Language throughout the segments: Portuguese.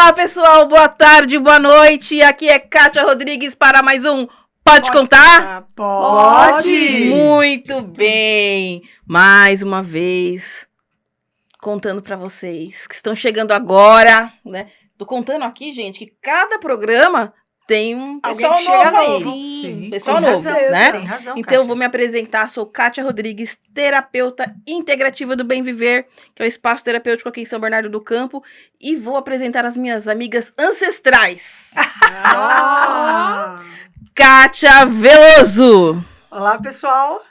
Olá, pessoal, boa tarde, boa noite. Aqui é Kátia Rodrigues para mais um Pode Contar? Pode! Muito bem! Mais uma vez, contando para vocês que estão chegando agora, né? Tô contando aqui, gente, que cada programa tem um pessoal novo aí. Sim, pessoal novo, né? Tem razão, Então, eu Kátia. vou me apresentar. Sou Kátia Rodrigues, terapeuta integrativa do Bem Viver, que é o espaço terapêutico aqui em São Bernardo do Campo, e vou apresentar as minhas amigas ancestrais. Kátia Veloso. Olá, pessoal.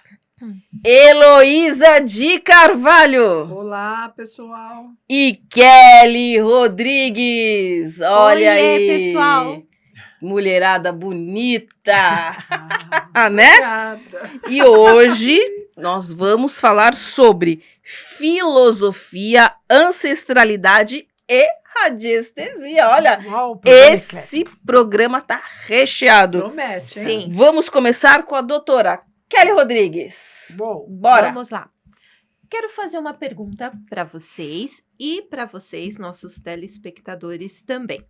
Heloísa de Carvalho. Olá, pessoal. E Kelly Rodrigues. Olha Oiê, aí, pessoal. Mulherada bonita, né? Obrigada. E hoje nós vamos falar sobre filosofia, ancestralidade e radiestesia. Olha, Uau, esse programa tá recheado. promete, hein? Sim. Vamos começar com a doutora Kelly Rodrigues. Bom, Bora. Vamos lá. Quero fazer uma pergunta para vocês e para vocês, nossos telespectadores também.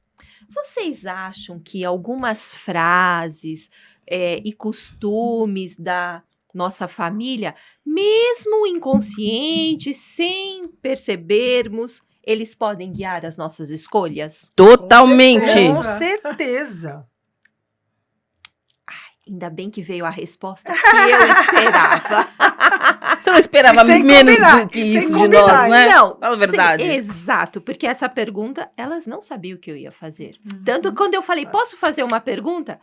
Vocês acham que algumas frases e costumes da nossa família, mesmo inconscientes, sem percebermos, eles podem guiar as nossas escolhas? Totalmente. com certeza. Ainda bem que veio a resposta que eu esperava. Você não esperava E sem menos combinar, do que e sem isso de combinar, nós, né? Não, Fala a verdade. Exato, porque essa pergunta, elas não sabiam o que eu ia fazer. Tanto que quando eu falei, posso fazer uma pergunta?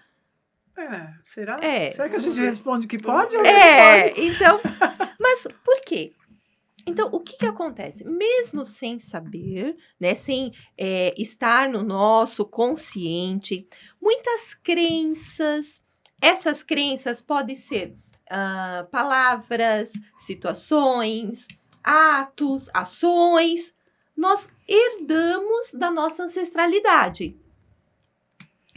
Será? É. Será que a gente responde que pode ou não pode? Então, mas por quê? Então, o que acontece? Mesmo sem saber, né, sem estar no nosso consciente, muitas crenças, essas crenças podem ser palavras, situações, atos, ações, nós herdamos da nossa ancestralidade.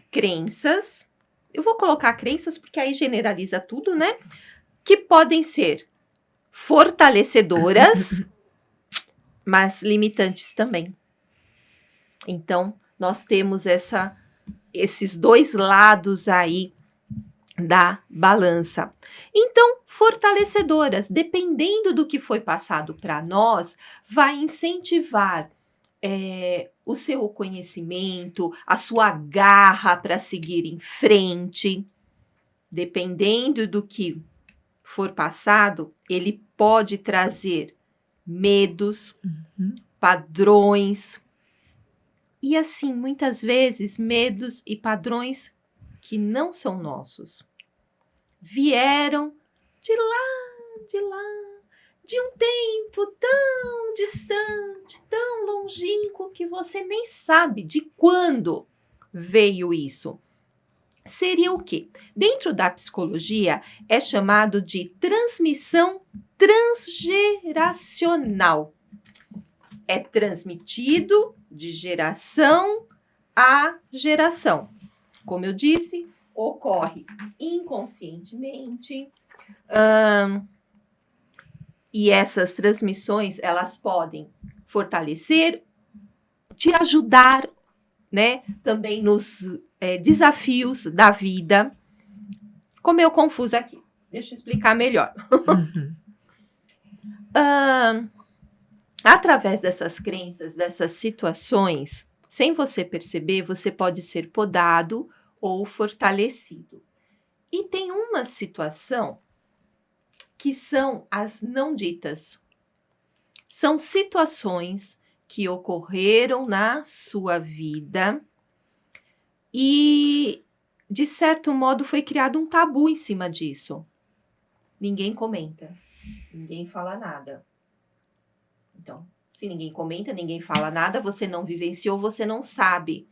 Crenças, eu vou colocar crenças porque aí generaliza tudo, né? Que podem ser fortalecedoras, mas limitantes também. Então, nós temos esses dois lados aí da balança. Então, fortalecedoras, dependendo do que foi passado para nós, vai incentivar o seu conhecimento, a sua garra para seguir em frente. Dependendo do que for passado, ele pode trazer medos, padrões, e assim, muitas vezes, medos e padrões que não são nossos. Vieram de um tempo tão distante, tão longínquo, que você nem sabe de quando veio isso. Seria o quê? Dentro da psicologia, é chamado de transmissão transgeracional. É transmitido de geração a geração. Como eu disse, ocorre inconscientemente. E essas transmissões, elas podem fortalecer, te ajudar, né? Também nos desafios da vida. Ficou meio confuso aqui. Deixa eu explicar melhor. Através dessas crenças, dessas situações, sem você perceber, você pode ser podado ou fortalecido. E tem uma situação que são as não ditas. São situações que ocorreram na sua vida e, de certo modo, foi criado um tabu em cima disso. Ninguém comenta, ninguém fala nada. Então, se ninguém comenta, ninguém fala nada, você não vivenciou, você não sabe.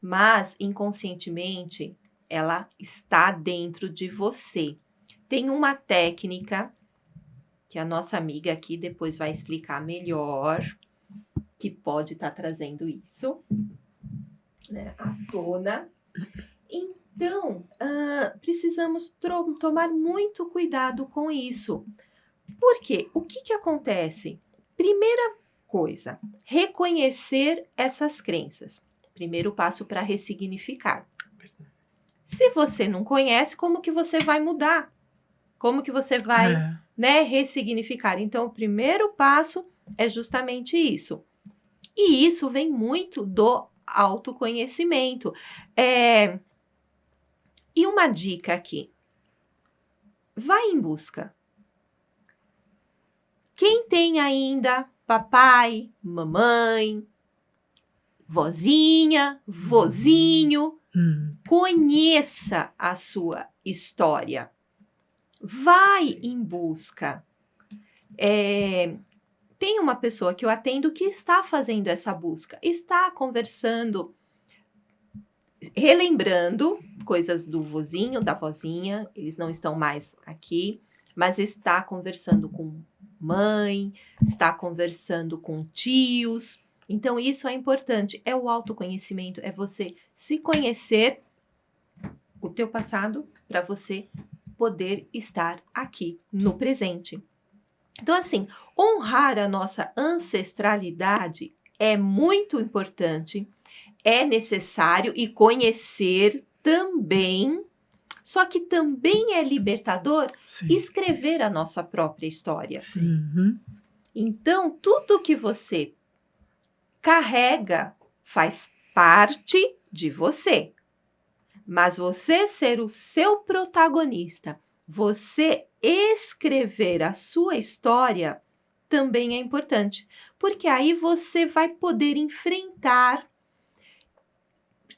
Mas, inconscientemente, ela está dentro de você. Tem uma técnica que a nossa amiga aqui depois vai explicar melhor, que pode estar trazendo isso, né, à tona. Então, precisamos tomar muito cuidado com isso. Por quê? O que acontece? Primeira coisa, reconhecer essas crenças. Primeiro passo para ressignificar. Se você não conhece, como que você vai mudar? Como que você vai, né, ressignificar? Então, o primeiro passo é justamente isso. E isso vem muito do autoconhecimento. E uma dica aqui. Vai em busca. Quem tem ainda papai, mamãe, vozinha, vozinho, conheça a sua história. Vai em busca. Tem uma pessoa que eu atendo que está fazendo essa busca, está conversando, relembrando coisas do vozinho, da vozinha, eles não estão mais aqui, mas está conversando com mãe, está conversando com tios. Então, isso é importante, é o autoconhecimento, é você se conhecer o teu passado para você poder estar aqui no presente. Então, assim, honrar a nossa ancestralidade é muito importante, é necessário e conhecer também, só que também é libertador escrever a nossa própria história. Então, tudo que você carrega faz parte de você. Mas você ser o seu protagonista, você escrever a sua história também é importante. Porque aí você vai poder enfrentar,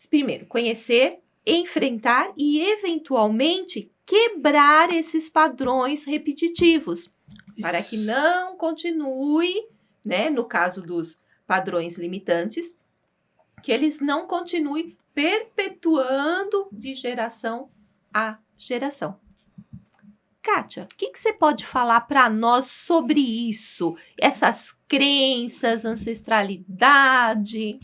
primeiro, conhecer, enfrentar e, eventualmente, quebrar esses padrões repetitivos. Para que não continue, né, no caso dos padrões limitantes, que eles não continuem perpetuando de geração a geração. Kátia, o que você pode falar para nós sobre isso? Essas crenças, ancestralidade?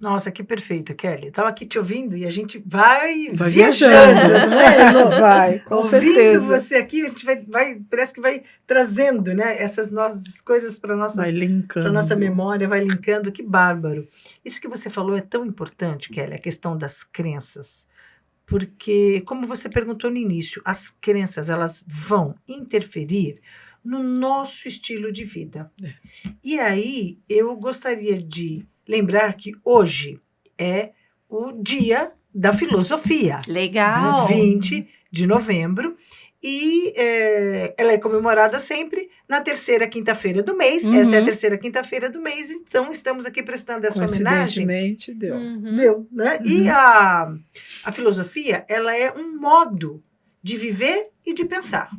Nossa, que perfeito, Kelly. Estava aqui te ouvindo e a gente vai viajando, não é? Vai, com ouvindo certeza. você aqui, a gente parece que vai trazendo, né, essas nossas coisas para Vai linkando. nossa memória, vai linkando, que bárbaro. Isso que você falou é tão importante, Kelly, a questão das crenças. Porque, como você perguntou no início, as crenças, elas vão interferir no nosso estilo de vida. E aí, eu gostaria de lembrar que hoje é o dia da filosofia. Legal! 20 de novembro. E ela é comemorada sempre na terceira quinta-feira do mês. Esta é a terceira quinta-feira do mês. Então, estamos aqui prestando essa homenagem. Coincidentemente, deu. Deu, né? E a filosofia, ela é um modo de viver e de pensar.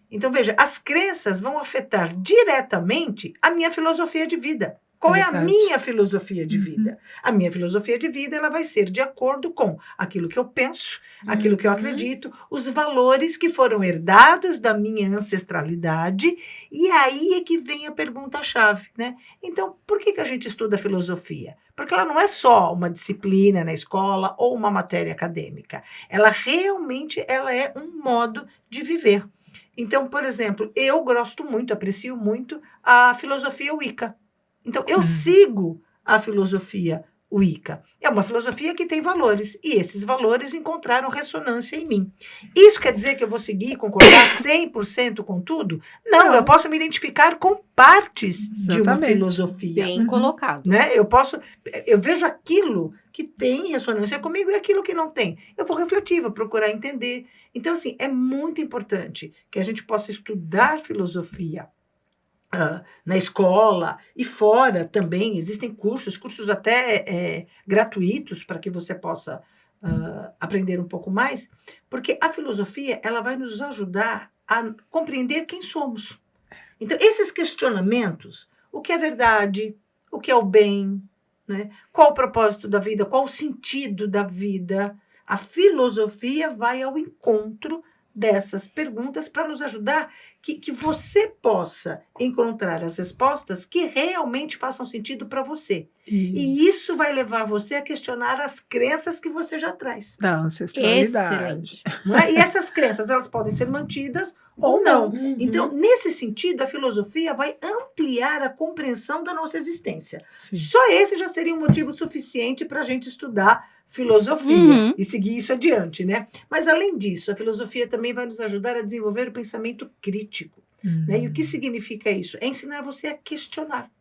Então, veja, as crenças vão afetar diretamente a minha filosofia de vida. Qual é a minha filosofia de vida? A minha filosofia de vida, ela vai ser de acordo com aquilo que eu penso, aquilo que eu acredito, os valores que foram herdados da minha ancestralidade, e aí é que vem a pergunta-chave, né? Então, por que a gente estuda filosofia? Porque ela não é só uma disciplina na escola ou uma matéria acadêmica. Ela realmente é um modo de viver. Então, por exemplo, eu gosto muito, aprecio muito a filosofia Wicca. Então, eu sigo a filosofia Wicca. É uma filosofia que tem valores, e esses valores encontraram ressonância em mim. Isso quer dizer que eu vou seguir e concordar 100% com tudo? Não, eu posso me identificar com partes de uma filosofia. Bem colocado. Né? Eu vejo aquilo que tem ressonância comigo e aquilo que não tem. Eu vou refletir, vou procurar entender. Então, assim, é muito importante que a gente possa estudar filosofia na escola e fora também. Existem cursos até gratuitos para que você possa aprender um pouco mais, porque a filosofia, ela vai nos ajudar a compreender quem somos. Então, esses questionamentos, o que é verdade, o que é o bem, né? Qual o propósito da vida, qual o sentido da vida, a filosofia vai ao encontro dessas perguntas para nos ajudar que você possa encontrar as respostas que realmente façam sentido para você. E isso vai levar você a questionar as crenças que você já traz. Da ancestralidade. Excelente. Não é? E essas crenças, elas podem ser mantidas ou não. Uhum. Então, nesse sentido, a filosofia vai ampliar a compreensão da nossa existência. Sim. Só esse já seria um motivo suficiente para a gente estudar filosofia Uhum. e seguir isso adiante, né? Mas, além disso, a filosofia também vai nos ajudar a desenvolver o pensamento crítico. Né? E o que significa isso? É ensinar você a questionar.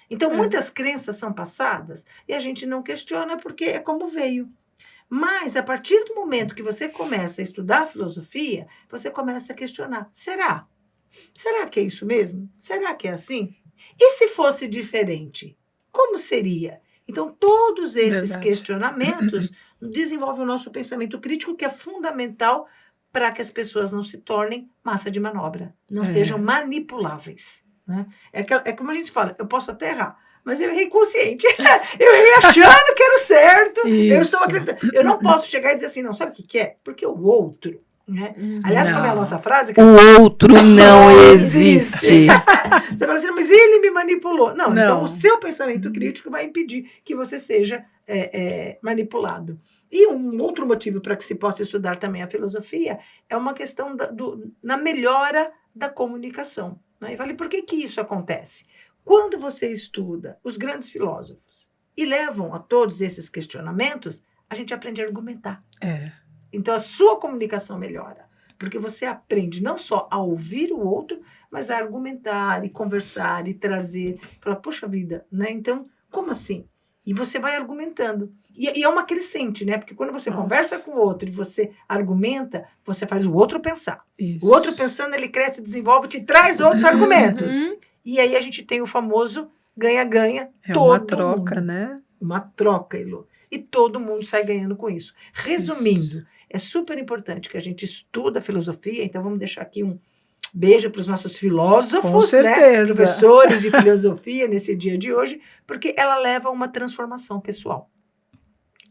Então, muitas crenças são passadas e a gente não questiona porque é como veio. Mas, a partir do momento que você começa a estudar filosofia, você começa a questionar. Será? Será que é isso mesmo? Será que é assim? E se fosse diferente? Como seria? Então, todos esses Verdade. questionamentos desenvolvem o nosso pensamento crítico, que é fundamental para que as pessoas não se tornem massa de manobra, não sejam manipuláveis. Né? É como a gente fala, eu posso até errar, mas eu errei consciente. Eu errei achando que era o certo. Eu estou acreditando. Eu não posso chegar e dizer assim, não, sabe o que é? Porque o outro... Né? Aliás, como é a nossa frase? O outro não existe. Você fala assim, mas ele me manipulou. Não, Não. então o seu pensamento crítico vai impedir que você seja manipulado. E um outro motivo para que se possa estudar também a filosofia é uma questão na melhora da comunicação. Né? E vale, por que isso acontece? Quando você estuda os grandes filósofos e levam a todos esses questionamentos, a gente aprende a argumentar. Então, a sua comunicação melhora, porque você aprende não só a ouvir o outro, mas a argumentar e conversar e trazer. Falar, poxa vida, né? Então, como assim? E você vai argumentando. E é uma crescente, né? Porque quando você conversa com o outro e você argumenta, você faz o outro pensar. Isso. O outro pensando, ele cresce, desenvolve, te traz outros argumentos. E aí a gente tem o famoso ganha-ganha. É uma troca, né? Uma troca, Elô. E todo mundo sai ganhando com isso. Resumindo, é super importante que a gente estuda a filosofia, então vamos deixar aqui um beijo para os nossos filósofos, Com certeza. né? Professores de filosofia nesse dia de hoje, porque ela leva a uma transformação pessoal.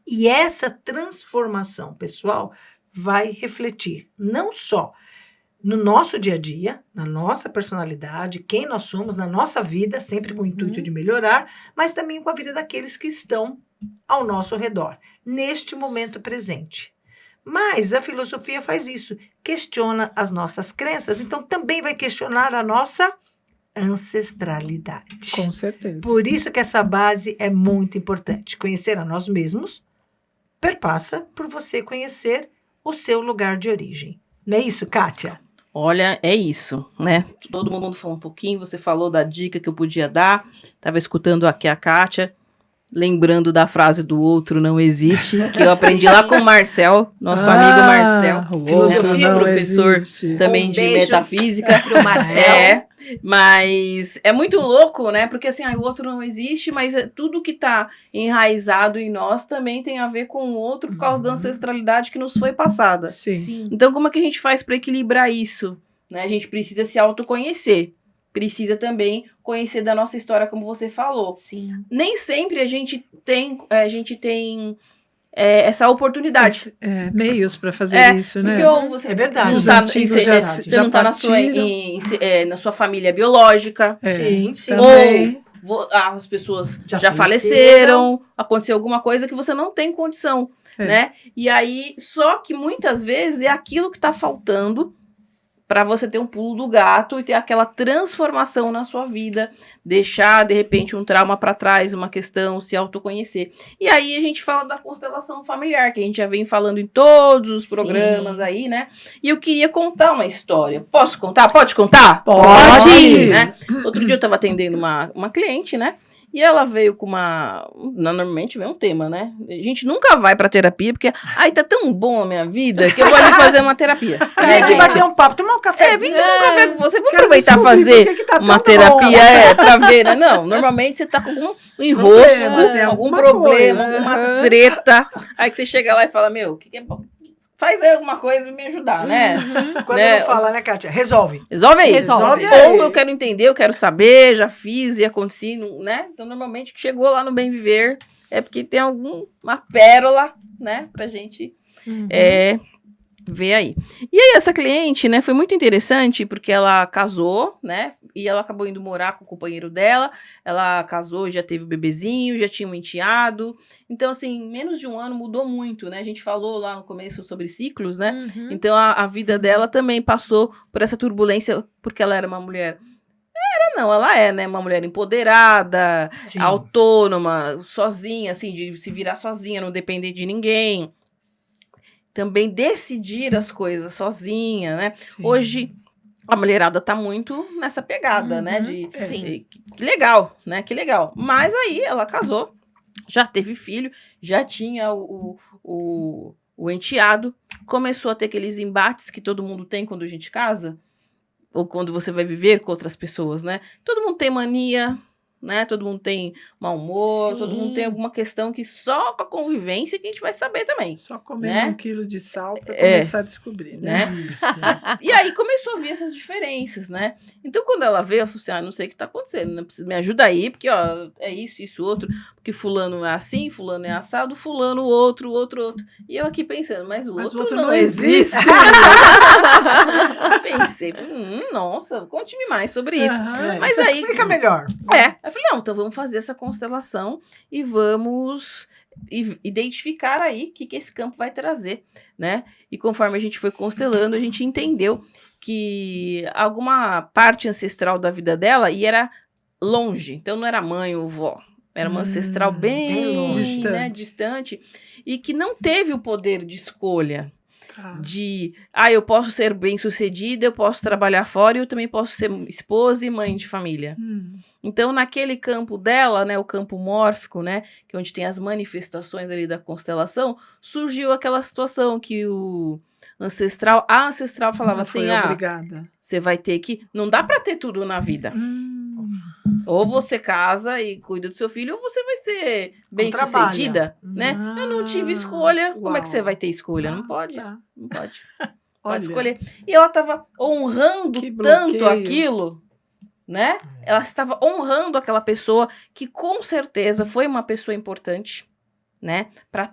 E essa transformação pessoal vai refletir não só no nosso dia a dia, na nossa personalidade, quem nós somos, na nossa vida, sempre com o intuito de melhorar, mas também com a vida daqueles que estão ao nosso redor, neste momento presente. Mas a filosofia faz isso, questiona as nossas crenças, então também vai questionar a nossa ancestralidade. Com certeza. Por isso que essa base é muito importante. Conhecer a nós mesmos perpassa por você conhecer o seu lugar de origem. Não é isso, Kátia? Olha, é isso, né? Todo mundo falou um pouquinho, você falou da dica que eu podia dar, estava escutando aqui a Kátia, lembrando da frase do outro não existe, que eu aprendi lá com o Marcel, nosso amigo Marcel, filosofia nosso professor existe. também Um de beijo metafísica. pro Marcel. Mas é muito louco, né? Porque assim, o outro não existe, mas tudo que tá enraizado em nós também tem a ver com o outro por causa da ancestralidade que nos foi passada. Sim. Então, como é que a gente faz para equilibrar isso? Né? A gente precisa se autoconhecer. Precisa também conhecer da nossa história, como você falou. Sim. Nem sempre a gente tem essa oportunidade. Meios para fazer isso, né? Porque você É verdade. não Os tá, antigos você não tá na sua família biológica. Sim, sim. Também. As pessoas Já já faleceram, aconteceu alguma coisa que você não tem condição, né? E aí, só que muitas vezes é aquilo que tá faltando para você ter um pulo do gato e ter aquela transformação na sua vida, deixar, de repente, um trauma para trás, uma questão, se autoconhecer. E aí a gente fala da constelação familiar, que a gente já vem falando em todos os programas aí, né? E eu queria contar uma história. Posso contar? Pode contar? Pode! Né? Outro dia eu estava atendendo uma cliente, né? E ela veio com normalmente vem um tema, né? A gente nunca vai pra terapia, porque, tá tão bom a minha vida, que eu vou ali fazer uma terapia. Vem aqui bater um papo, tomar um café. Vim tomar um café com você, vamos aproveitar fazer uma terapia, pra ver, né? Não, normalmente você tá com algum enrosco, algum problema, alguma treta, aí que você chega lá e fala, o que é bom? Faz aí alguma coisa pra me ajudar, né? Quando não fala, né, Kátia? Resolve. Resolve aí. Resolve. Ou eu quero entender, eu quero saber, já fiz e aconteci, né? Então, normalmente, que chegou lá no Bem Viver é porque tem alguma pérola, né? Pra gente Vê aí. E aí, essa cliente, né, foi muito interessante, porque ela casou, né, e ela acabou indo morar com o companheiro dela, ela casou, já teve o bebezinho, já tinha um enteado, então, assim, em menos de um ano mudou muito, né, a gente falou lá no começo sobre ciclos, né, Uhum. então a vida dela também passou por essa turbulência, porque ela era uma mulher, ela é, né, uma mulher empoderada, Sim. autônoma, sozinha, assim, de se virar sozinha, não depender de ninguém, também decidir as coisas sozinha, né? Sim. Hoje a mulherada tá muito nessa pegada, né? Uhum, De sim. que legal, né? Que legal. Mas aí ela casou, já teve filho, já tinha o enteado, começou a ter aqueles embates que todo mundo tem quando a gente casa, ou quando você vai viver com outras pessoas, né? Todo mundo tem mania, né? Todo mundo tem mau humor, todo mundo tem Sim. alguma questão que só com a convivência que a gente vai saber também. Só comendo né? 1 quilo de sal para É. começar a descobrir, né? Né? Isso. E aí começou a vir essas diferenças, né? Então, quando ela veio, eu falei assim, não sei o que tá acontecendo, né? Me ajuda aí, porque, ó, é isso, outro, porque fulano é assim, fulano é assado, fulano, outro. E eu aqui pensando, mas o outro não existe. Pensei, falei, nossa, conte-me mais sobre isso. Aham. Mas Você aí- explica melhor. Eu falei, não, então vamos fazer essa constelação e vamos identificar aí o que esse campo vai trazer, né? E conforme a gente foi constelando, a gente entendeu que alguma parte ancestral da vida dela e era longe, então não era mãe ou vó, era uma ancestral bem bem, longe. né, distante, e que não teve o poder de escolha. Tá. De, eu posso ser bem-sucedida, eu posso trabalhar fora e eu também posso ser esposa e mãe de família. Então, naquele campo dela, né, o campo mórfico, né, que é onde tem as manifestações ali da constelação, surgiu aquela situação que a ancestral falava Ela assim, foi obrigada. você vai ter que, não dá para ter tudo na vida. Ou você casa e cuida do seu filho, ou você vai ser bem-sucedida, trabalha. né? Eu não tive escolha. Como é que Uau. você vai ter escolha? Não pode. Tá. Não pode. Olha, Pode escolher. E ela estava honrando Que tanto bloqueio. aquilo, né? Ela estava honrando aquela pessoa que com certeza foi uma pessoa importante, né? Para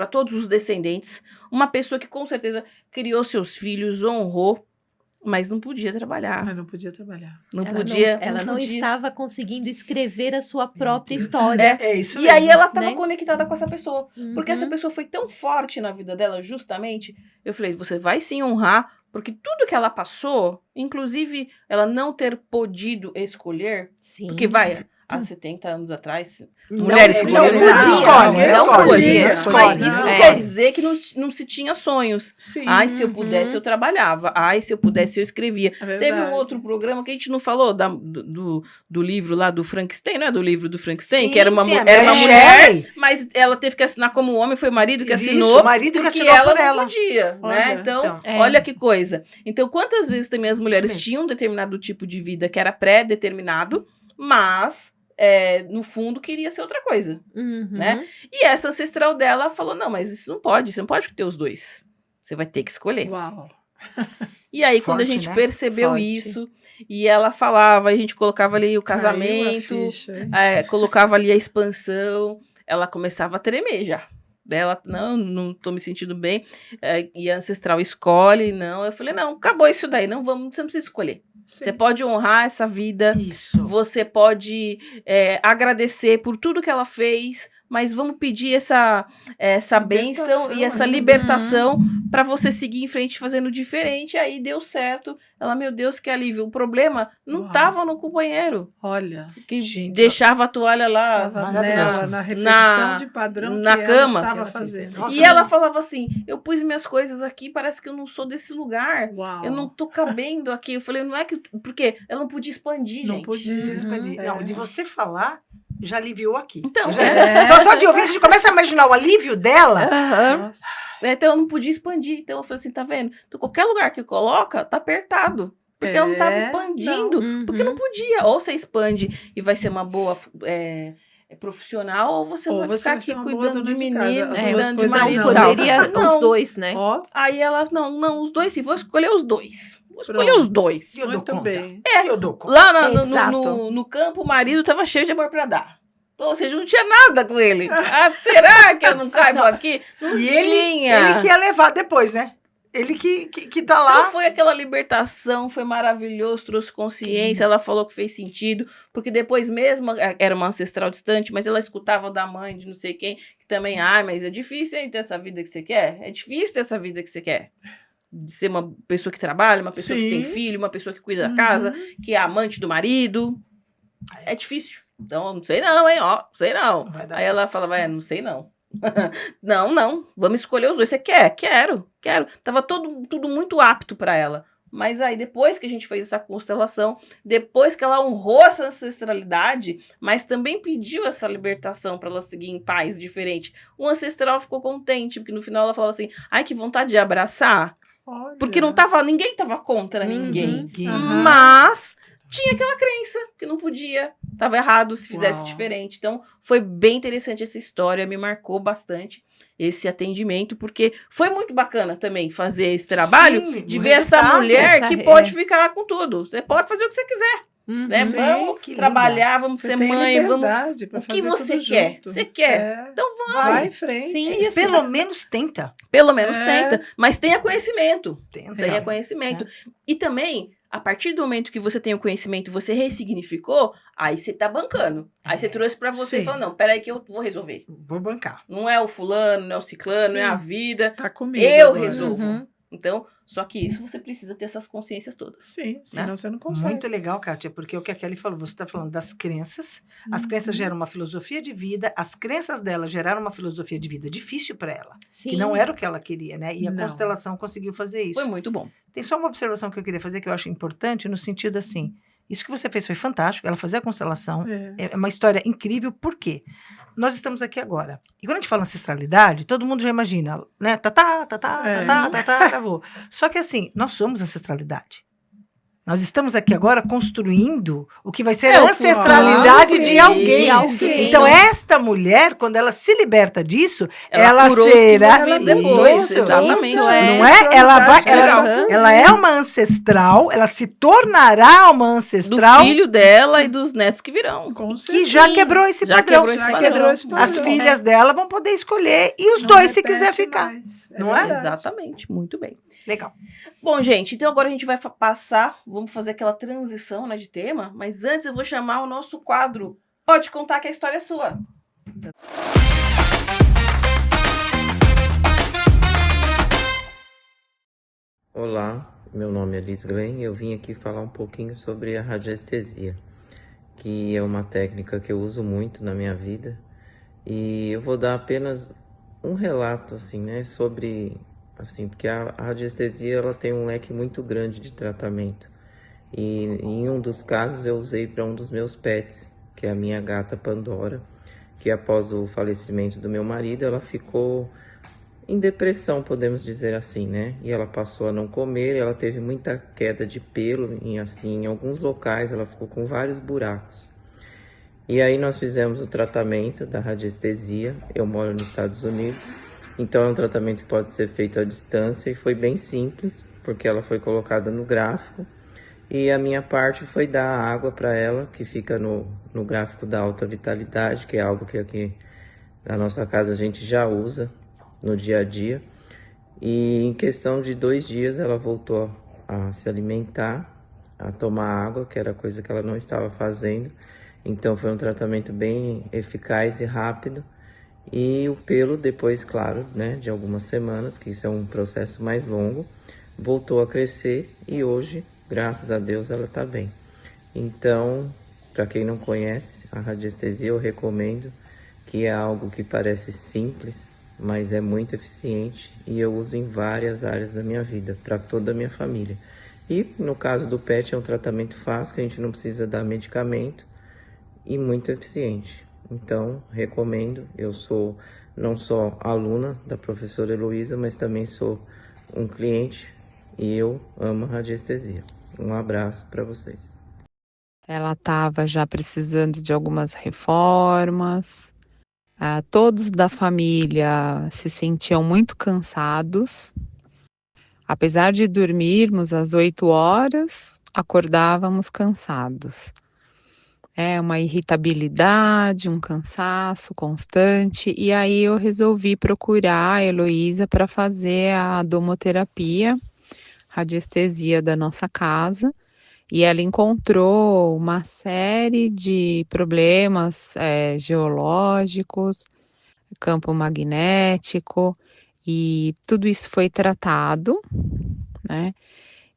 todos os descendentes. Uma pessoa que com certeza criou seus filhos, honrou, mas não podia trabalhar. Mas não podia trabalhar. Não Ela podia. ela não podia. estava conseguindo escrever a sua própria Deus. história. É isso E mesmo. aí ela estava né? conectada com essa pessoa. Porque essa Uhum. pessoa foi tão forte na vida dela, justamente. Eu falei, você vai sim honrar, porque tudo que ela passou, inclusive ela não ter podido escolher, Sim. porque vai, há 70 anos atrás, Não, mulher é, escolhe, não, não não podia. escolhe, Não escolhe, podia. escolhe. Mas isso Não. não É. quer dizer que não se tinha sonhos. Sim, Ai, se eu Uhum. pudesse, eu trabalhava. Ai, se eu pudesse, eu escrevia. é verdade. Teve um outro programa que a gente não falou do livro lá do Frankenstein, não é do livro do Frankenstein? Sim, Que era uma, sim, a era uma Mary mulher, Shelley. mas ela teve que assinar como homem, foi o marido que Isso, assinou. o marido que Porque assinou ela por não ela. podia, né? Olha, Então, É. olha que coisa. Então, quantas vezes também as mulheres mesmo. tinham um determinado tipo de vida que era pré-determinado, mas, no fundo, queria ser outra coisa. Uhum. né? E essa ancestral dela falou, não, mas isso não pode, você não pode ter os dois. Você vai ter que escolher. Uau. E aí, quando a Forte, gente né? percebeu Forte. isso, e ela falava, a gente colocava ali o Caiu a casamento, ficha, hein? colocava ali a expansão, ela começava a tremer já. Dela, não tô me sentindo bem. E a ancestral escolhe, não. Eu falei, não, acabou isso daí, não vamos, você não precisa escolher. Você Sim. pode honrar essa vida, Isso. você pode agradecer por tudo que ela fez, mas vamos pedir essa bênção e essa essa- libertação para você seguir em frente fazendo diferente. Aí deu certo. Ela, meu Deus, que alívio. O problema não Uau. estava no companheiro, Olha, que Gente, deixava a toalha lá. estava maravilhoso. nela, na repetição Na- de padrão na que cama. ela estava Que ela fazendo. fazia. Nossa, E ela falava assim: eu pus minhas coisas aqui, parece que eu não sou desse lugar. Uau. Eu não tô cabendo aqui. Eu falei, não é que. Porque ela não podia expandir, Não gente. podia. Uhum. Expandir. É. Não, de você falar, já aliviou aqui. Então, Já- é. só de ouvir, a gente começa a imaginar o alívio dela. Aham. Nossa. Então eu não podia expandir. Então eu falei assim, tá vendo? Então, qualquer lugar que coloca, tá apertado. Porque ela não tava expandindo. não. Porque não podia. Ou você expande e vai ser uma boa profissional, ou você Ou vai você ficar vai aqui ser uma boa cuidando dona de de casa. menino, As duas cuidando de coisas Não, marido não. e tal. poderia Não. os dois, né? Ó, Aí ela, não, os dois sim, vou escolher os dois. Vou escolher Pronto. os dois. Eu dou muito conta. bem. Eu dou conta. Lá Exato. no campo, o marido tava cheio de amor pra dar. Então, ou seja, não tinha nada com ele. Será que eu não caibo aqui? Não E tinha. ele que ia levar depois, né? Ele que tá lá. Então foi aquela libertação, foi maravilhoso, trouxe consciência, ela falou que fez sentido, porque depois mesmo era uma ancestral distante, mas ela escutava da mãe, de não sei quem, que também, mas é difícil aí ter essa vida que você quer, é difícil ter essa vida que você quer. De ser uma pessoa que trabalha, uma pessoa que tem Sim. filho, uma pessoa que cuida da casa, que é amante do marido. É difícil. Então, não sei não, hein, ó, não sei não. Vai dar Aí ela falava, não sei não. Não, vamos escolher os dois. Você quer? Quero. Tava tudo muito apto para ela. Mas aí, depois que a gente fez essa constelação, depois que ela honrou essa ancestralidade, mas também pediu essa libertação para ela seguir em paz diferente, o ancestral ficou contente, porque no final ela falava assim, ai, que vontade de abraçar, Olha. porque ninguém tava contra ninguém. Aham. Mas tinha aquela crença que não podia, estava errado se fizesse Uau. diferente. Então, foi bem interessante essa história, me marcou bastante esse atendimento, porque foi muito bacana também fazer esse trabalho Sim, de o ver essa resultado. mulher Essa que é- pode ficar com tudo. Você pode fazer o que você quiser, né? Sim, Vamos que linda. trabalhar, vamos Você ser tem mãe, vamos... liberdade pra O que fazer você tudo quer? junto. Você quer? É. Então Vai. em frente. Sim. É isso. Pelo menos tenta. Pelo menos É. tenta, mas tenha conhecimento. Tenta. Tenha conhecimento. E também, a partir do momento que você tem o conhecimento, você ressignificou, aí você tá bancando. Aí você trouxe pra você Sim. e falou, não, peraí que eu vou resolver. Vou bancar. Não é o fulano, não é o ciclano, não é a Sim. vida. Tá comigo Eu agora. resolvo. Uhum. Então, só que isso você precisa ter essas consciências todas. Sim, senão você não consegue. Muito legal, Kátia, porque o que a Kelly falou, você está falando das crenças. As crenças geram uma filosofia de vida, as crenças dela geraram uma filosofia de vida difícil para ela, que Sim. não era o que ela queria, né? E a Não. constelação conseguiu fazer isso. Foi muito bom. Tem só uma observação que eu queria fazer que eu acho importante, no sentido assim, isso que você fez foi fantástico, ela fazer a constelação, É. é uma história incrível, por quê? Nós estamos aqui agora. E quando a gente fala ancestralidade, todo mundo já imagina, né? Travou. Só que assim, nós somos ancestralidade. Nós estamos aqui agora construindo o que vai ser a o ancestralidade futuro de alguém. de alguém. Então, esta mulher, quando ela se liberta disso, Ela ela curou os que será. vão vir depois, Isso, exatamente. isso é. Não é? Legal. Ela é uma ancestral, ela se tornará uma Do ancestral filho dela e dos netos que virão. Com que certeza. já Sim. quebrou esse Já padrão. quebrou esse Já padrão. quebrou esse As padrão. filhas dela vão poder escolher e os Não dois, se repete quiser ficar. mais. Não é? verdade. Exatamente, muito bem. Legal. Bom, gente, então agora a gente vai passar, vamos fazer aquela transição, né, de tema, mas antes eu vou chamar o nosso quadro Pode Contar que a História é Sua. Olá, meu nome é Liz Glenn e eu vim aqui falar um pouquinho sobre a radiestesia, que é uma técnica que eu uso muito na minha vida, e eu vou dar apenas um relato, assim, né, sobre, assim, porque a radiestesia, ela tem um leque muito grande de tratamento, e em um dos casos eu usei para um dos meus pets, que é a minha gata Pandora, que após o falecimento do meu marido, ela ficou em depressão, podemos dizer assim, né? E ela passou a não comer, ela teve muita queda de pelo, em alguns locais ela ficou com vários buracos. E aí nós fizemos o tratamento da radiestesia, eu moro nos Estados Unidos, então é um tratamento que pode ser feito à distância e foi bem simples, porque ela foi colocada no gráfico e a minha parte foi dar água para ela, que fica no gráfico da alta vitalidade, que é algo que aqui na nossa casa a gente já usa no dia a dia, e em questão de 2 dias ela voltou a se alimentar, a tomar água, que era coisa que ela não estava fazendo, então foi um tratamento bem eficaz e rápido, e o pelo depois, claro, né, de algumas semanas, que isso é um processo mais longo, voltou a crescer e hoje, graças a Deus, ela está bem. Então, para quem não conhece a radiestesia, eu recomendo, que é algo que parece simples, mas é muito eficiente e eu uso em várias áreas da minha vida, para toda a minha família. E no caso do PET é um tratamento fácil, que a gente não precisa dar medicamento e muito eficiente. Então, recomendo. Eu sou não só aluna da professora Heloísa, mas também sou um cliente e eu amo a radiestesia. Um abraço para vocês. Ela estava já precisando de algumas reformas. Todos da família se sentiam muito cansados. Apesar de dormirmos às 8 horas, acordávamos cansados. uma irritabilidade, um cansaço constante. E aí eu resolvi procurar a Heloísa para fazer a domoterapia, radiestesia da nossa casa. E ela encontrou uma série de problemas geológicos, campo magnético, e tudo isso foi tratado, né?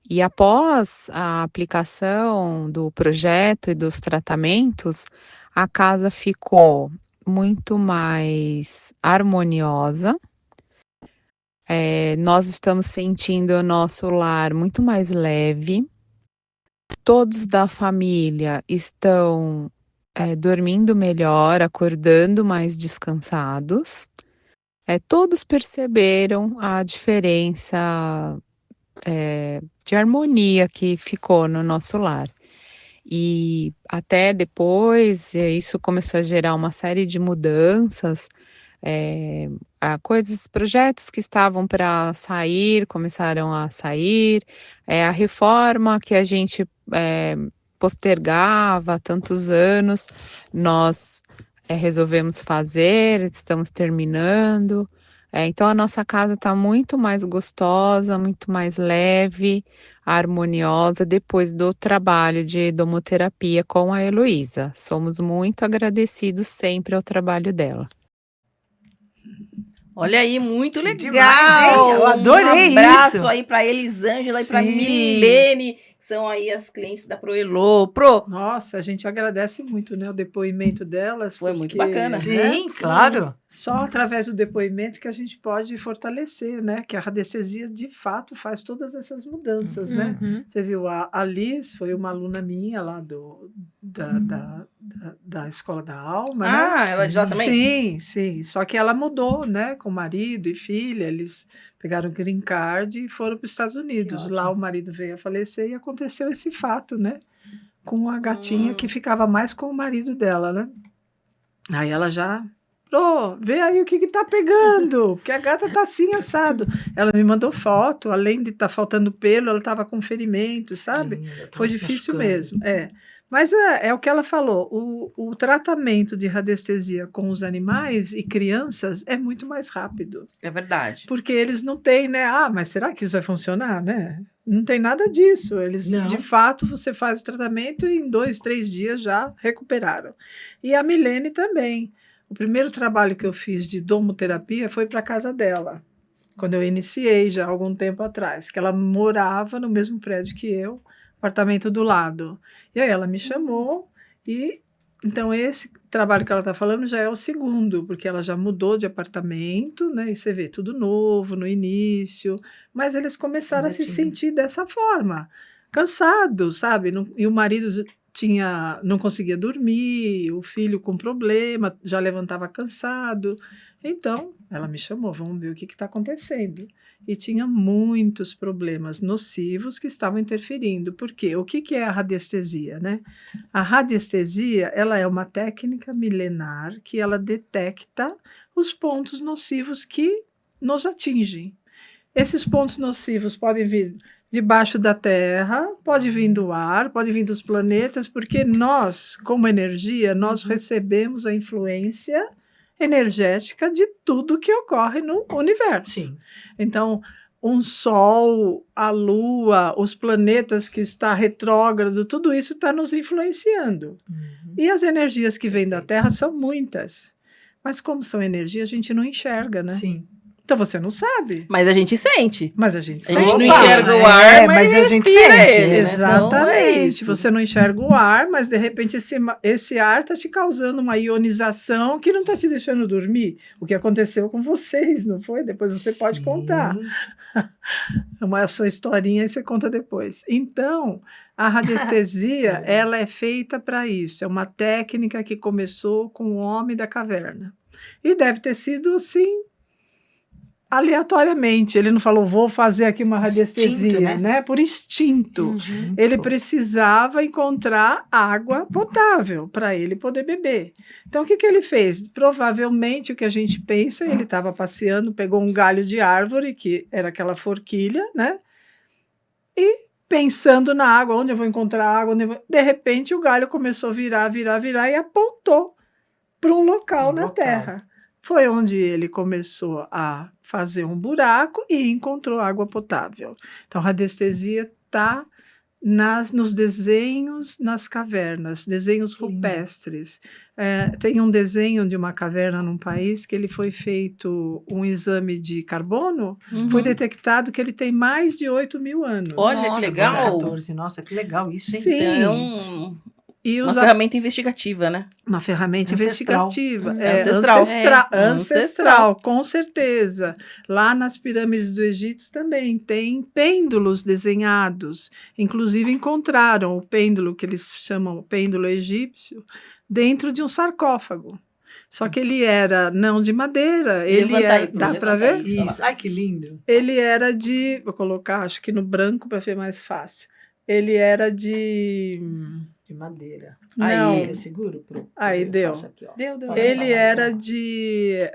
E após a aplicação do projeto e dos tratamentos, a casa ficou muito mais harmoniosa. Nós estamos sentindo o nosso lar muito mais leve. Todos da família estão dormindo melhor, acordando mais descansados. Todos perceberam a diferença de harmonia que ficou no nosso lar. E até depois, isso começou a gerar uma série de mudanças, projetos que estavam para sair, começaram a sair, a reforma que a gente postergava há tantos anos, nós resolvemos fazer, estamos terminando. Então a nossa casa está muito mais gostosa, muito mais leve, harmoniosa depois do trabalho de domoterapia com a Heloísa. Somos muito agradecidos sempre ao trabalho dela. Olha aí, muito Que legal. demais, hein? Eu adorei Um abraço isso. aí para Elisângela e para Sim. Milene, que são aí as clientes da Proelô. Pro, Nossa, a gente agradece muito, né, o depoimento delas. Foi muito porque, bacana. né, Sim, claro. só através do depoimento que a gente pode fortalecer, né? Que a radiestesia, de fato, faz todas essas mudanças, né? Você viu, a Liz foi uma aluna minha lá da Escola da Alma, né? ela de lá também? Sim. Só que ela mudou, né? Com marido e filha, eles pegaram green card e foram para os Estados Unidos. ótimo. Lá o marido veio a falecer e aconteceu esse fato, né? Com a gatinha que ficava mais com o marido dela, né? Aí ela já... vê aí o que tá pegando, porque a gata tá assim, assado. Ela me mandou foto, além de estar faltando pelo, ela tava com ferimento, sabe? Sim, ela tava Foi se difícil machucando. mesmo, Mas é o que ela falou, o tratamento de radiestesia com os animais e crianças é muito mais rápido. É verdade. Porque eles não têm, né? Mas será que isso vai funcionar, né? Não tem nada disso. Eles, Não. de fato, você faz o tratamento e em 2, 3 dias já recuperaram. E a Milene também. O primeiro trabalho que eu fiz de domoterapia foi para a casa dela, quando eu iniciei já há algum tempo atrás, que ela morava no mesmo prédio que eu, apartamento do lado. E aí ela me chamou e então esse trabalho que ela está falando já é o segundo, porque ela já mudou de apartamento, né? E você vê tudo novo no início, mas eles começaram a se Gatinho. sentir dessa forma, cansados, sabe? E o marido não conseguia dormir, o filho com problema, já levantava cansado. Então, ela me chamou, vamos ver o que está acontecendo. E tinha muitos problemas nocivos que estavam interferindo. Por quê? O que é a radiestesia, né? A radiestesia, ela é uma técnica milenar que ela detecta os pontos nocivos que nos atingem. Esses pontos nocivos podem vir debaixo da terra, pode vir do ar, pode vir dos planetas, porque nós, como energia, nós recebemos a influência energética de tudo que ocorre no universo. Sim. Então, um sol, a lua, os planetas que está retrógrado, tudo isso está nos influenciando. E as energias que vêm da Terra são muitas. Mas como são energias, a gente não enxerga, né? Sim. Então você não sabe. Mas a gente sente. Mas a gente A gente não sente. enxerga o ar, mas a gente respira sente. ele, né? Exatamente. Então, é isso. Você não enxerga o ar, mas de repente esse ar está te causando uma ionização que não está te deixando dormir. O que aconteceu com vocês, não foi? Depois você pode contar. A sua historinha e você conta depois. Então, a radiestesia, ela é feita para isso. É uma técnica que começou com o homem da caverna. E deve ter sido, assim, aleatoriamente. Ele não falou, vou fazer aqui uma radiestesia, Instinto, né? Por instinto. Ele precisava encontrar água potável para ele poder beber. Então, o que ele fez? Provavelmente, o que a gente pensa, ele estava passeando, pegou um galho de árvore, que era aquela forquilha, né? E pensando na água, onde eu vou encontrar água, de repente o galho começou a virar e apontou para um local na terra. Foi onde ele começou a fazer um buraco e encontrou água potável. Então, a radiestesia está nos desenhos nas cavernas, desenhos rupestres. Tem um desenho de uma caverna num país que ele foi feito um exame de carbono, foi detectado que ele tem mais de 8.000 anos. Olha que Nossa. legal. 14, nossa, que legal isso, hein? Sim. Então, E uma ferramenta investigativa, né? uma ferramenta Ancestral. investigativa. Ancestral. Ancestral, com certeza. Lá nas pirâmides do Egito também tem pêndulos desenhados. Inclusive encontraram o pêndulo que eles chamam pêndulo egípcio dentro de um sarcófago. Só que ele era não de madeira, dá para ver? Isso, ai que lindo. Ele era de, vou colocar acho que no branco para ser mais fácil. Ele era de madeira. Não. Aí, eu seguro pro. Aí, eu deu. faço aqui, ó. Deu. Ele era de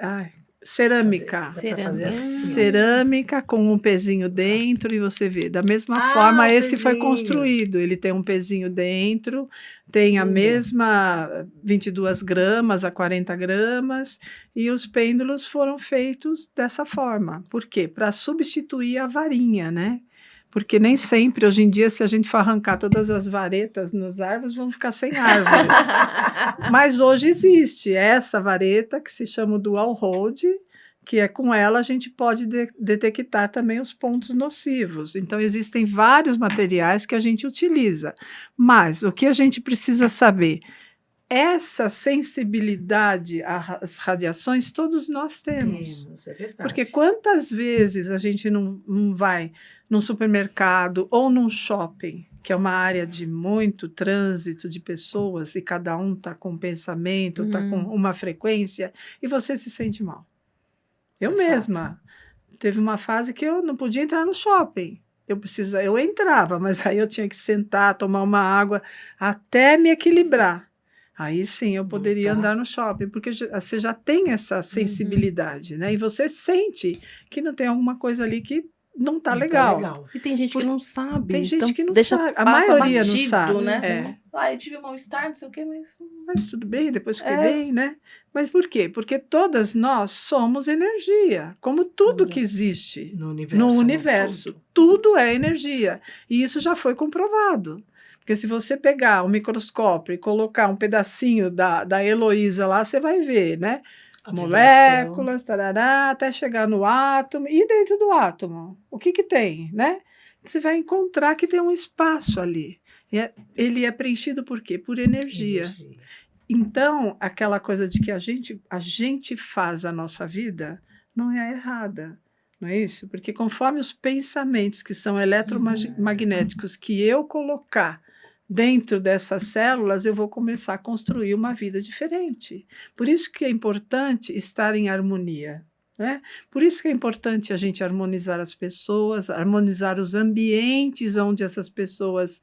cerâmica. Dá pra fazer assim, ó. Cerâmica com um pezinho dentro e você vê. Da mesma forma, o esse foi pezinho. construído. Ele tem um pezinho dentro, tem a Lindo. mesma 22 gramas a 40 gramas e os pêndulos foram feitos dessa forma. Por quê? Para substituir a varinha, né? Porque nem sempre, hoje em dia, se a gente for arrancar todas as varetas nas árvores, vão ficar sem árvores. Mas hoje existe essa vareta que se chama o dual hold, que é com ela a gente pode detectar também os pontos nocivos. Então, existem vários materiais que a gente utiliza. Mas o que a gente precisa saber? Essa sensibilidade às radiações todos nós temos. É verdade. Porque quantas vezes a gente não vai num supermercado ou num shopping, que é uma área de muito trânsito de pessoas, e cada um está com um pensamento, está com uma frequência, e você se sente mal. Eu mesma. Teve uma fase que eu não podia entrar no shopping. Eu entrava, mas aí eu tinha que sentar, tomar uma água, até me equilibrar. Aí sim eu poderia andar no shopping, porque você já tem essa sensibilidade, né? E você sente que não tem alguma coisa ali que não está legal. E tem gente que não sabe. Tem gente então que não deixa, sabe. A passa maioria não batido, sabe. né? Eu tive um mal-estar, não sei o quê, Mas tudo bem, depois fiquei bem, né? Mas por quê? Porque todas nós somos energia, como tudo que existe No no universo. Tudo é energia. E isso já foi comprovado. Porque se você pegar um microscópio e colocar um pedacinho da Heloísa lá, você vai ver, né? Moléculas, tarará, até chegar no átomo. E dentro do átomo, o que tem, né? Você vai encontrar que tem um espaço ali. Ele é preenchido por quê? Por energia. Então, aquela coisa de que a gente faz a nossa vida não é errada. Não é isso? Porque conforme os pensamentos que são eletromagnéticos que eu colocar dentro dessas células, eu vou começar a construir uma vida diferente. Por isso que é importante estar em harmonia, né? Por isso que é importante a gente harmonizar as pessoas, harmonizar os ambientes onde essas pessoas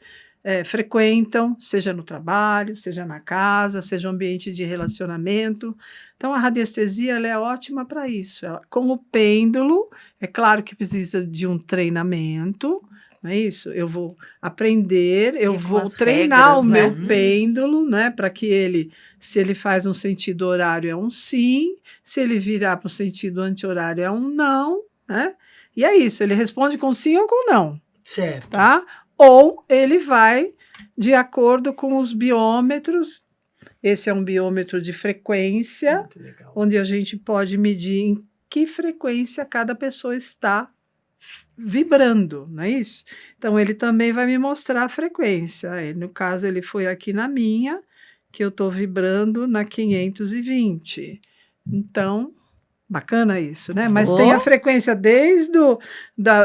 frequentam, seja no trabalho, seja na casa, seja um ambiente de relacionamento. Então, a radiestesia ela é ótima para isso. Com o pêndulo, é claro que precisa de um treinamento, não é isso? Eu vou aprender, eu vou treinar regras, o meu pêndulo, né? Para que ele, se ele faz um sentido horário, é um sim, se ele virar para o sentido anti-horário, é um não, né? E é isso, ele responde com sim ou com não. Certo. Tá? Ou ele vai de acordo com os biômetros. Esse é um biômetro de frequência, onde a gente pode medir em que frequência cada pessoa está vibrando, não é isso? Então, ele também vai me mostrar a frequência. No caso, ele foi aqui na minha, que eu estou vibrando na 520. Então, bacana isso, né? Mas tem a frequência desde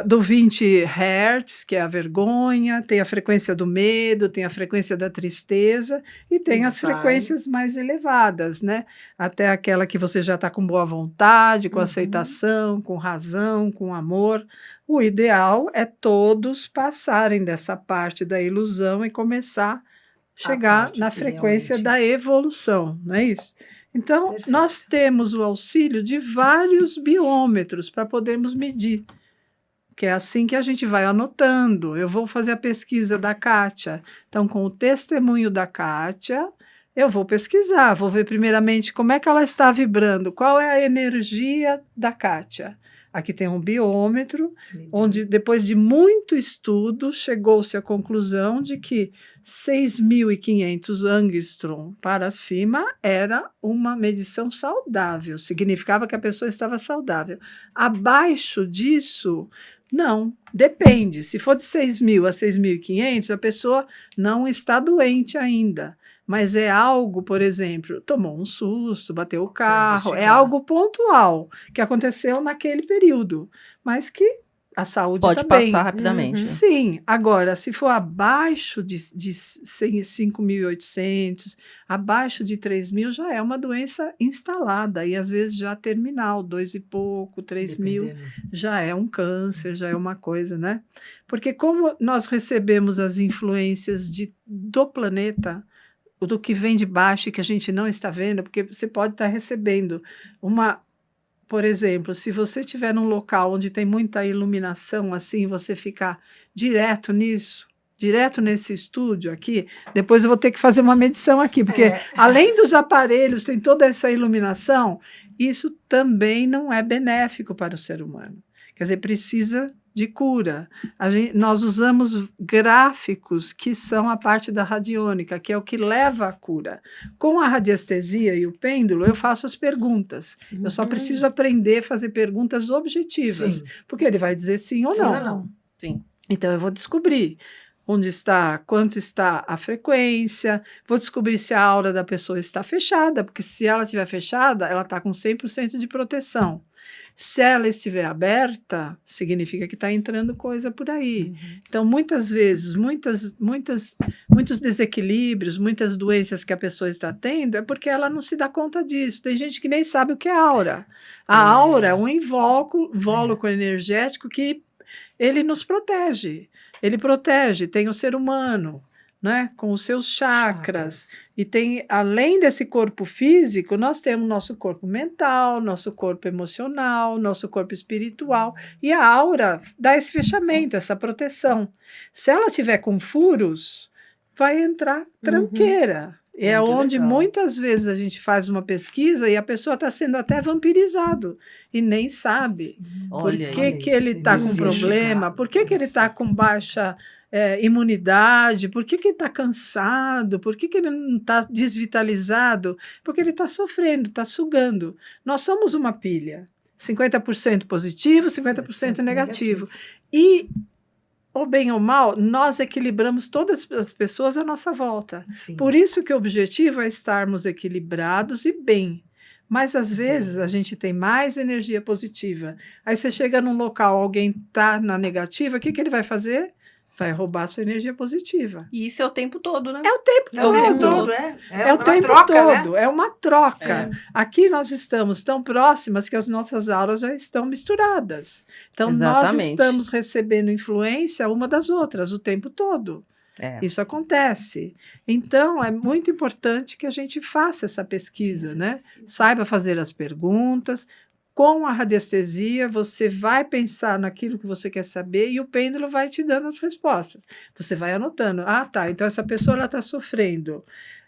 do 20 Hz, que é a vergonha, tem a frequência do medo, tem a frequência da tristeza e tem as frequências mais elevadas, né? Até aquela que você já está com boa vontade, com aceitação, com razão, com amor. O ideal é todos passarem dessa parte da ilusão e começar a chegar na frequência da evolução, não é isso? Então, nós temos o auxílio de vários biômetros para podermos medir que é assim que a gente vai anotando. Eu vou fazer a pesquisa da Kátia. Então, com o testemunho da Kátia, eu vou pesquisar, vou ver primeiramente como é que ela está vibrando, qual é a energia da Kátia. Aqui tem um biômetro, onde depois de muito estudo, chegou-se à conclusão de que 6.500 angstrom para cima era uma medição saudável, significava que a pessoa estava saudável. Abaixo disso, não, depende. Se for de 6.000 a 6.500, a pessoa não está doente ainda. Mas é algo, por exemplo, tomou um susto, bateu o carro, é investigar. algo pontual que aconteceu naquele período, mas que a saúde Pode está bem. passar rapidamente. Uhum. Sim, agora, se for abaixo de 5.800, abaixo de 3.000, já é uma doença instalada, e às vezes já terminal, 2 e pouco, 3.000, Dependendo. já é um câncer, já é uma coisa, né? Porque como nós recebemos as influências do planeta, do que vem de baixo e que a gente não está vendo, porque você pode estar recebendo por exemplo, se você estiver num local onde tem muita iluminação, assim, você ficar direto nesse estúdio aqui, depois eu vou ter que fazer uma medição aqui, porque além dos aparelhos, tem toda essa iluminação, isso também não é benéfico para o ser humano. Quer dizer, precisa de cura. Nós usamos gráficos que são a parte da radiônica, que é o que leva à cura. Com a radiestesia e o pêndulo, eu faço as perguntas. Eu só preciso aprender a fazer perguntas objetivas, Sim. porque ele vai dizer sim ou Sim não. ou não? Sim. Então, eu vou descobrir onde está, quanto está a frequência, vou descobrir se a aura da pessoa está fechada, porque se ela estiver fechada, ela está com 100% de proteção. Se ela estiver aberta, significa que está entrando coisa por aí. Então, muitas vezes, muitos desequilíbrios, muitas doenças que a pessoa está tendo, é porque ela não se dá conta disso. Tem gente que nem sabe o que é aura. A aura é um invólucro energético que ele nos protege. Ele protege, tem o ser humano, né, com os seus chakras. E tem, além desse corpo físico, nós temos nosso corpo mental, nosso corpo emocional, nosso corpo espiritual. E a aura dá esse fechamento, essa proteção. Se ela tiver com furos, vai entrar tranqueira. É Muito onde legal. muitas vezes a gente faz uma pesquisa e a pessoa está sendo até vampirizado e nem sabe. Olha Por que aí. que ele está com problema? Por que que ele está com baixa imunidade? Por que que ele está cansado? Por que que ele não está desvitalizado? Porque ele está sofrendo, está sugando. Nós somos uma pilha. 50% positivo, 50% negativo. E, ou bem ou mal, nós equilibramos todas as pessoas à nossa volta. Sim. Por isso que o objetivo é estarmos equilibrados e bem. Mas às vezes a gente tem mais energia positiva. Aí você chega num local, alguém está na negativa, o que que ele vai fazer? Vai roubar a sua energia positiva. E isso é o tempo todo, né? É o tempo É o tempo todo. todo, É o uma tempo troca, todo, né? é uma troca. Aqui nós estamos tão próximas que as nossas auras já estão misturadas. Então, nós Exatamente. estamos recebendo influência uma das outras o tempo todo. É. Isso acontece. Então, é muito importante que a gente faça essa pesquisa, né? Saiba fazer as perguntas. Com a radiestesia, você vai pensar naquilo que você quer saber e o pêndulo vai te dando as respostas. Você vai anotando. Ah, tá, então essa pessoa está sofrendo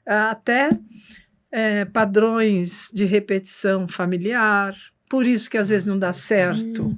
até padrões de repetição familiar, por isso que às vezes não dá certo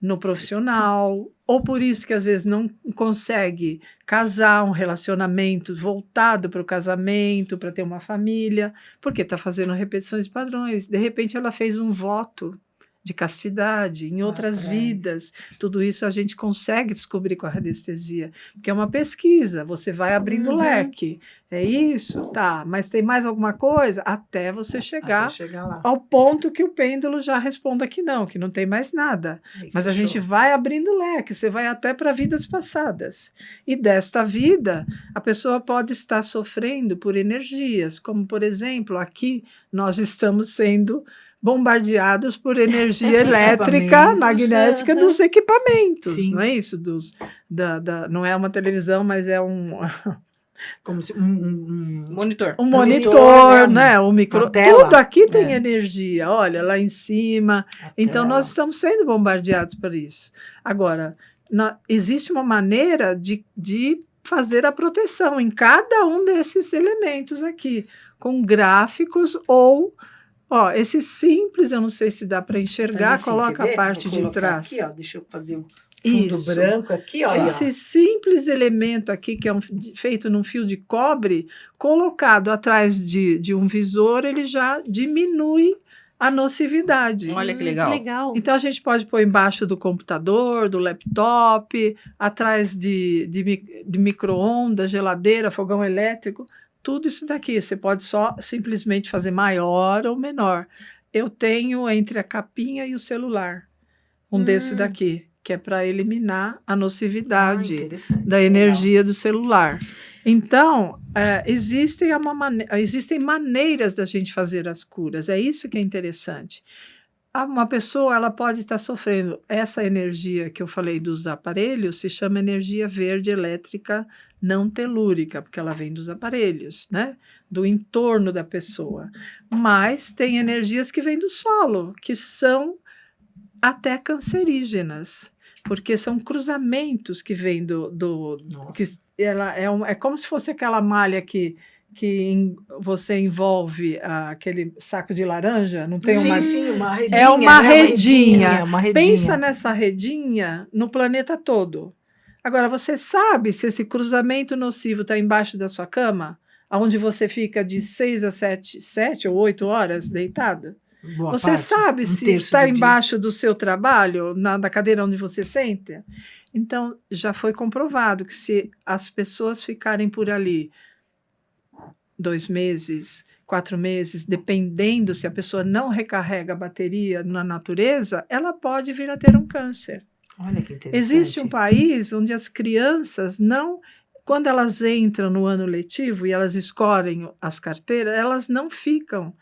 no profissional, ou por isso que às vezes não consegue casar, um relacionamento voltado para o casamento, para ter uma família, porque está fazendo repetições de padrões. De repente ela fez um voto de castidade em outras vidas. Tudo isso a gente consegue descobrir com a radiestesia, porque é uma pesquisa, você vai abrindo leque. É isso? Tá, mas tem mais alguma coisa? Até você chegar Até chegar lá. ao ponto que o pêndulo já responda que não tem mais nada. Aí, Mas a fechou. gente vai abrindo leque, você vai até para vidas passadas. E desta vida, a pessoa pode estar sofrendo por energias, como, por exemplo, aqui nós estamos sendo bombardeados por energia elétrica, Equipamentos. magnética dos equipamentos, Sim. não é isso? Não é uma televisão, mas é como se Monitor. Um monitor, monitor, né? né? O micro... Uma tela. Tudo aqui tem É. energia. Olha, lá em cima. a Então, tela. nós estamos sendo bombardeados por isso. Agora, existe uma maneira de fazer a proteção em cada um desses elementos aqui, com gráficos ou... Ó, esse simples, eu não sei se dá para enxergar, Mas assim, coloca quer a ver? parte Vou de colocar trás. Aqui, ó, deixa eu fazer o fundo Isso. branco aqui, ó. Esse simples elemento aqui, que é feito num fio de cobre, colocado atrás de um visor, ele já diminui a nocividade. Olha que Que legal. legal. Então, a gente pode pôr embaixo do computador, do laptop, atrás de micro-ondas, geladeira, fogão elétrico, tudo isso daqui. Você pode só simplesmente fazer maior ou menor. Eu tenho entre a capinha e o celular um desse daqui, que é para eliminar a nocividade Interessante. da energia do celular. Então, existem maneiras da gente fazer as curas, é isso que é interessante. Uma pessoa ela pode estar sofrendo essa energia que eu falei dos aparelhos, se chama energia verde elétrica não telúrica, porque ela vem dos aparelhos, né? Do entorno da pessoa. Mas tem energias que vêm do solo, que são até cancerígenas, porque são cruzamentos que vêm Nossa. que ela é como se fosse aquela malha que você envolve aquele saco de laranja, não tem uma... Sim, uma redinha. É uma né? redinha. Uma redinha. Pensa nessa redinha no planeta todo. Agora, você sabe se esse cruzamento nocivo está embaixo da sua cama, onde você fica de 6 a 7 ou 8 horas deitado? Boa Você parte, sabe um se terço está do dia. embaixo do seu trabalho, na cadeira onde você senta? Então, já foi comprovado que se as pessoas ficarem por ali 2 meses, 4 meses, dependendo se a pessoa não recarrega a bateria na natureza, ela pode vir a ter um câncer. Olha que interessante. Existe um país onde as crianças não... Quando elas entram no ano letivo e elas escolhem as carteiras, elas não ficam.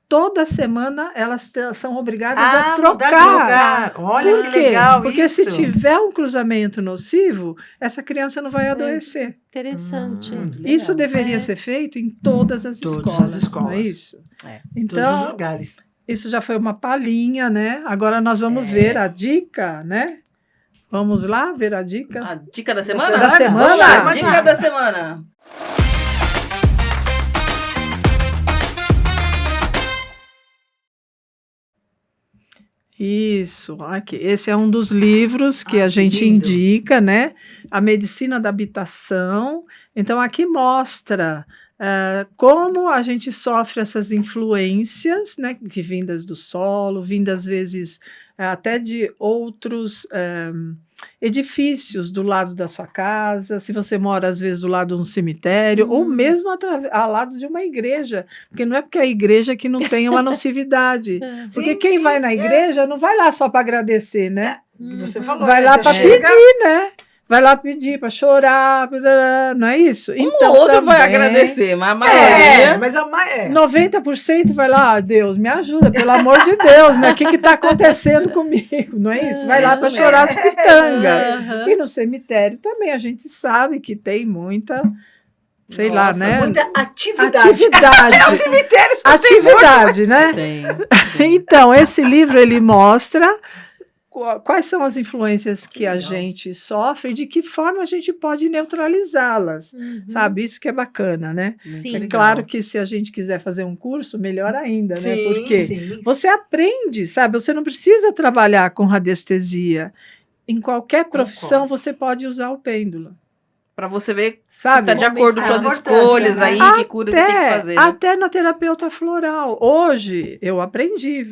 Toda semana elas são obrigadas a mudar de trocar. lugar. Olha Por que quê? legal Porque isso. se tiver um cruzamento nocivo, essa criança não vai adoecer. Interessante. Muito Isso legal. deveria ser feito em todas as Todas escolas, as não é escolas. isso? É. Todos os Então, lugares. isso já foi uma palhinha, né? Agora nós vamos ver a dica, né? Vamos lá ver a dica? A dica da semana? Da semana? Vamos lá, Vamos dica lá. da semana. Isso, aqui. Esse é um dos livros que a que gente lindo. indica, né? A Medicina da Habitação. Então, aqui mostra como a gente sofre essas influências, né? Que vindas do solo, vindas às vezes até de outros edifícios do lado da sua casa, se você mora às vezes do lado de um cemitério, ou mesmo ao lado de uma igreja, porque não é porque a igreja que não tem uma nocividade. Porque Sim, quem sim, vai na igreja não vai lá só para agradecer, né? Você falou. Vai né? lá Já para chega- pedir, né? Vai lá pedir para chorar, não é isso? Um ou outro vai também, agradecer, mas a É, maioria... mas a mais. 90% vai lá, Deus, me ajuda, pelo amor de Deus, né? O que está acontecendo comigo? Não é isso? Vai lá isso para mesmo. chorar as pitangas. Aham. E no cemitério também a gente sabe que tem muita, sei lá, Nossa, né? Muita atividade. Atividade. É o cemitério. só tem Atividade, né? Tem. Então, esse livro ele mostra quais são as influências que a legal. gente sofre e de que forma a gente pode neutralizá-las, sabe? Isso que é bacana, né? Sim. É legal. claro que se a gente quiser fazer um curso, melhor ainda, né? Sim, Porque sim. você aprende, sabe? Você não precisa trabalhar com radiestesia. Em qualquer profissão, você pode usar o pêndulo, Pra você ver se sabe? tá de acordo com as A escolhas importância, aí, né? que cura você tem que fazer. Né? Até na terapeuta floral. Hoje eu aprendi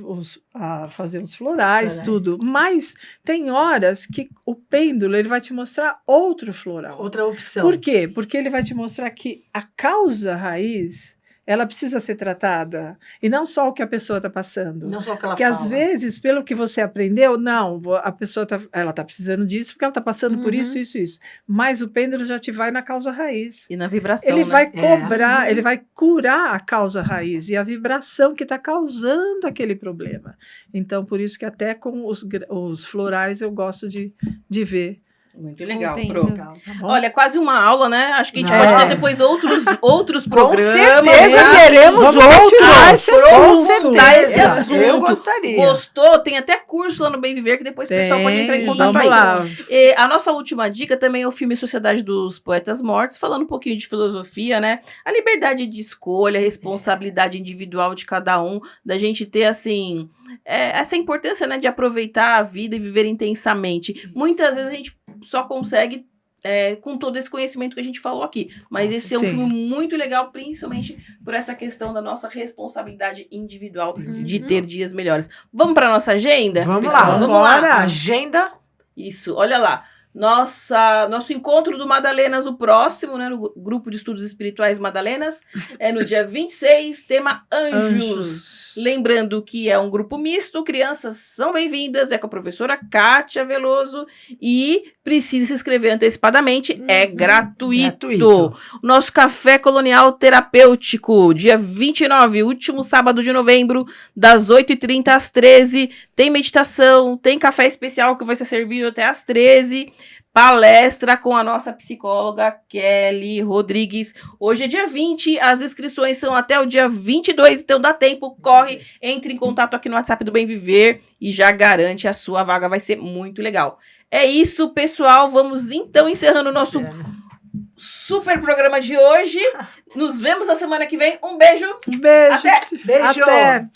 a fazer os florais, Florais. tudo. Mas tem horas que o pêndulo ele vai te mostrar outro floral. Outra opção. Por quê? Porque ele vai te mostrar que a causa raiz ela precisa ser tratada. E não só o que a pessoa está passando. Não só o que ela Porque fala. às vezes, pelo que você aprendeu, não, a pessoa ela está precisando disso porque ela está passando por isso, isso, isso. Mas o pêndulo já te vai na causa raiz. E na vibração, Ele né? vai cobrar, Uhum. ele vai curar a causa raiz e a vibração que está causando aquele problema. Então, por isso que até com os florais eu gosto de ver Muito legal, Compreendo. Pro. Legal, tá bom? Olha, é quase uma aula, né? Acho que a gente É. pode ter depois outros Com programas. certeza né? teremos Vamos continuar esse Com assunto. certeza. Esse assunto. Eu gostaria. Gostou? Tem até curso lá no Bem Viver que depois o pessoal pode entrar em contato vamos aí. lá. E a nossa última dica também é o filme Sociedade dos Poetas Mortos, falando um pouquinho de filosofia, né? A liberdade de escolha, a responsabilidade individual de cada um, da gente ter, assim, essa importância, né, de aproveitar a vida e viver intensamente. Muitas vezes a gente só consegue com todo esse conhecimento que a gente falou aqui. Mas esse é um Sim. filme muito legal, principalmente por essa questão da nossa responsabilidade individual de ter dias melhores. Vamos para nossa agenda? Vamos pessoal? lá, Vamos bora. lá. Agenda. Isso, olha lá. Nosso encontro do Madalenas, o próximo, né, no grupo de estudos espirituais Madalenas, é no dia 26, tema Anjos. Lembrando que é um grupo misto, crianças são bem-vindas, é com a professora Kátia Veloso e precisa se inscrever antecipadamente, é gratuito. Gratuito. Nosso café colonial terapêutico, dia 29, último sábado de novembro, das 8h30 às 13h, tem meditação, tem café especial que vai ser servido até às 13h, palestra com a nossa psicóloga Kelly Rodrigues. Hoje é dia 20, as inscrições são até o dia 22, então dá tempo, corre, entre em contato aqui no WhatsApp do Bem Viver e já garante a sua vaga, vai ser muito legal. É isso, pessoal, vamos então encerrando o nosso super programa de hoje. Nos vemos na semana que vem, um beijo. Um beijo. Até. Beijo. Até.